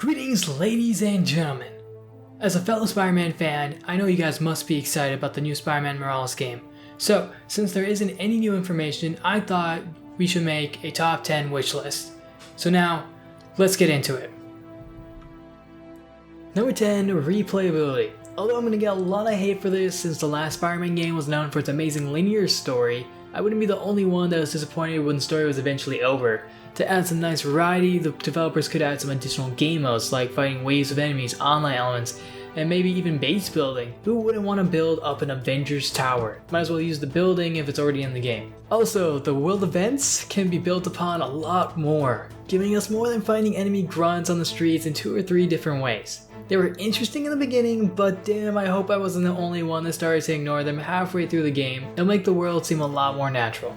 Greetings, ladies and gentlemen. As a fellow Spider-Man fan, I know you guys must be excited about the new Spider-Man Morales game. So, since there isn't any new information, I thought we should make a top 10 wish list. So now, let's get into it. Number 10, replayability. Although I'm gonna get a lot of hate for this since the last Spider-Man game was known for its amazing linear story, I wouldn't be the only one that was disappointed when the story was eventually over. To add some nice variety, the developers could add some additional game modes like fighting waves of enemies, online elements, and maybe even base building. Who wouldn't want to build up an Avengers tower? Might as well use the building if it's already in the game. Also, the world events can be built upon a lot more, giving us more than fighting enemy grunts on the streets in 2 or 3 different ways. They were interesting in the beginning, but damn, I hope I wasn't the only one that started to ignore them halfway through the game. They'll make the world seem a lot more natural.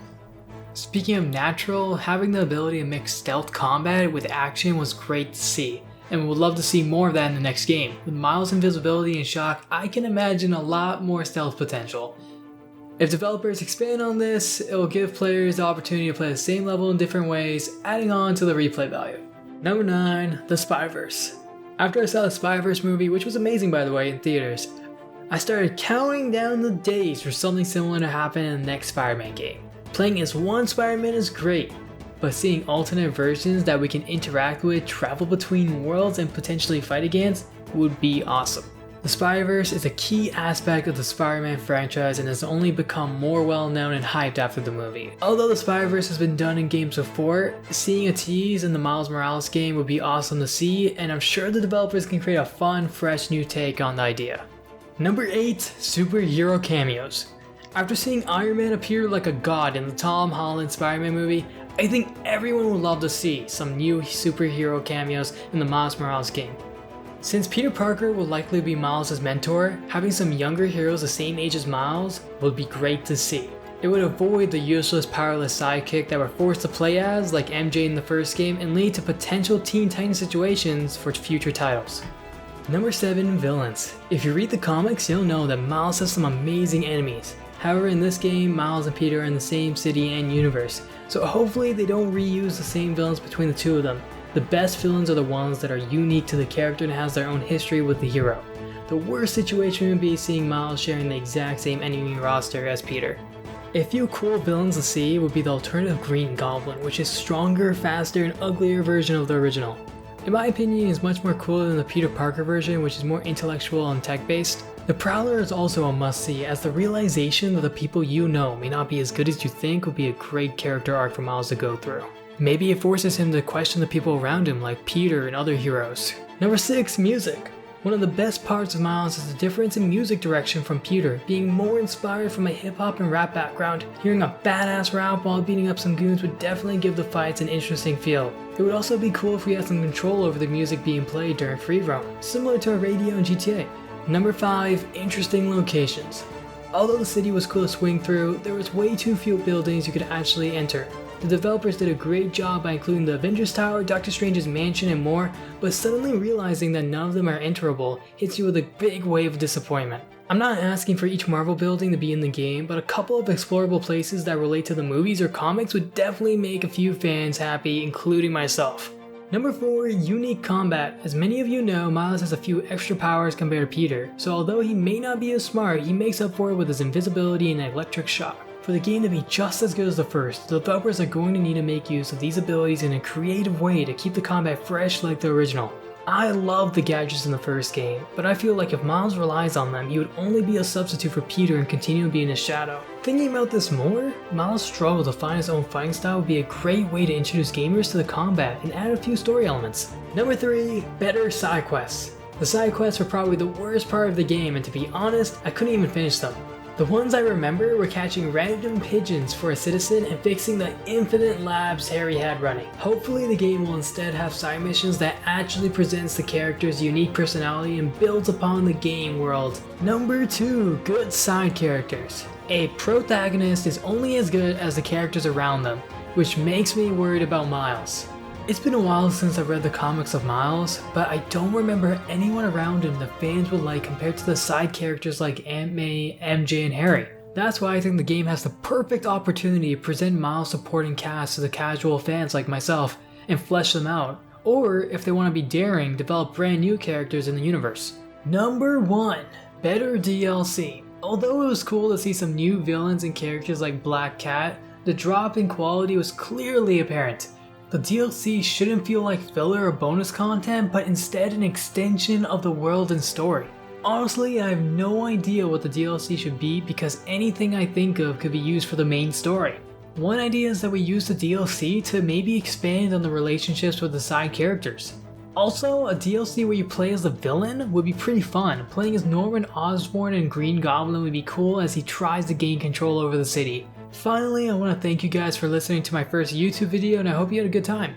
Speaking of natural, having the ability to mix stealth combat with action was great to see, and we would love to see more of that in the next game. With Miles' invisibility and shock, I can imagine a lot more stealth potential. If developers expand on this, it will give players the opportunity to play the same level in different ways, adding on to the replay value. Number 9, the Spider-Verse. After I saw the Spider-Verse movie, which was amazing by the way in theaters, I started counting down the days for something similar to happen in the next Spider-Man game. Playing as one Spider-Man is great, but seeing alternate versions that we can interact with, travel between worlds, and potentially fight against would be awesome. The Spider-Verse is a key aspect of the Spider-Man franchise and has only become more well-known and hyped after the movie. Although the Spider-Verse has been done in games before, seeing a tease in the Miles Morales game would be awesome to see, and I'm sure the developers can create a fun, fresh new take on the idea. Number 8, superhero cameos. After seeing Iron Man appear like a god in the Tom Holland Spider-Man movie, I think everyone would love to see some new superhero cameos in the Miles Morales game. Since Peter Parker will likely be Miles' mentor, having some younger heroes the same age as Miles would be great to see. It would avoid the useless powerless sidekick that we're forced to play as like MJ in the first game and lead to potential Teen Titans situations for future titles. Number 7, villains. If you read the comics, you'll know that Miles has some amazing enemies. However, in this game, Miles and Peter are in the same city and universe, so hopefully they don't reuse the same villains between the two of them. The best villains are the ones that are unique to the character and has their own history with the hero. The worst situation would be seeing Miles sharing the exact same enemy roster as Peter. A few cool villains to see would be the alternative Green Goblin, which is stronger, faster, and uglier version of the original. In my opinion, is much more cooler than the Peter Parker version, which is more intellectual and tech-based. The Prowler is also a must-see, as the realization that the people you know may not be as good as you think would be a great character arc for Miles to go through. Maybe it forces him to question the people around him like Peter and other heroes. Number 6, music. One of the best parts of Miles is the difference in music direction from Peter, being more inspired from a hip-hop and rap background. Hearing a badass rap while beating up some goons would definitely give the fights an interesting feel. It would also be cool if we had some control over the music being played during free roam, similar to a radio in GTA. Number 5, interesting locations. Although the city was cool to swing through, there was way too few buildings you could actually enter. The developers did a great job by including the Avengers Tower, Doctor Strange's mansion, and more, but suddenly realizing that none of them are enterable hits you with a big wave of disappointment. I'm not asking for each Marvel building to be in the game, but a couple of explorable places that relate to the movies or comics would definitely make a few fans happy, including myself. Number 4, unique combat. As many of you know, Miles has a few extra powers compared to Peter, so although he may not be as smart, he makes up for it with his invisibility and electric shock. For the game to be just as good as the first, the developers are going to need to make use of these abilities in a creative way to keep the combat fresh like the original. I love the gadgets in the first game, but I feel like if Miles relies on them, he would only be a substitute for Peter and continue to be in his shadow. Thinking about this more, Miles' struggle to find his own fighting style would be a great way to introduce gamers to the combat and add a few story elements. Number 3, better side quests. The side quests were probably the worst part of the game, and to be honest, I couldn't even finish them. The ones I remember were catching random pigeons for a citizen and fixing the infinite labs Harry had running. Hopefully the game will instead have side missions that actually presents the character's unique personality and builds upon the game world. Number 2, good side characters. A protagonist is only as good as the characters around them, which makes me worried about Miles. It's been a while since I read the comics of Miles, but I don't remember anyone around him the fans would like compared to the side characters like Aunt May, MJ, and Harry. That's why I think the game has the perfect opportunity to present Miles' supporting cast to the casual fans like myself and flesh them out, Or if they want to be daring, develop brand new characters in the universe. Number 1. Better DLC. Although it was cool to see some new villains and characters like Black Cat, the drop in quality was clearly apparent. The DLC shouldn't feel like filler or bonus content, but instead an extension of the world and story. Honestly, I have no idea what the DLC should be because anything I think of could be used for the main story. One idea is that we use the DLC to maybe expand on the relationships with the side characters. Also, a DLC where you play as the villain would be pretty fun. Playing as Norman Osborn and Green Goblin would be cool as he tries to gain control over the city. Finally, I want to thank you guys for listening to my first YouTube video and I hope you had a good time.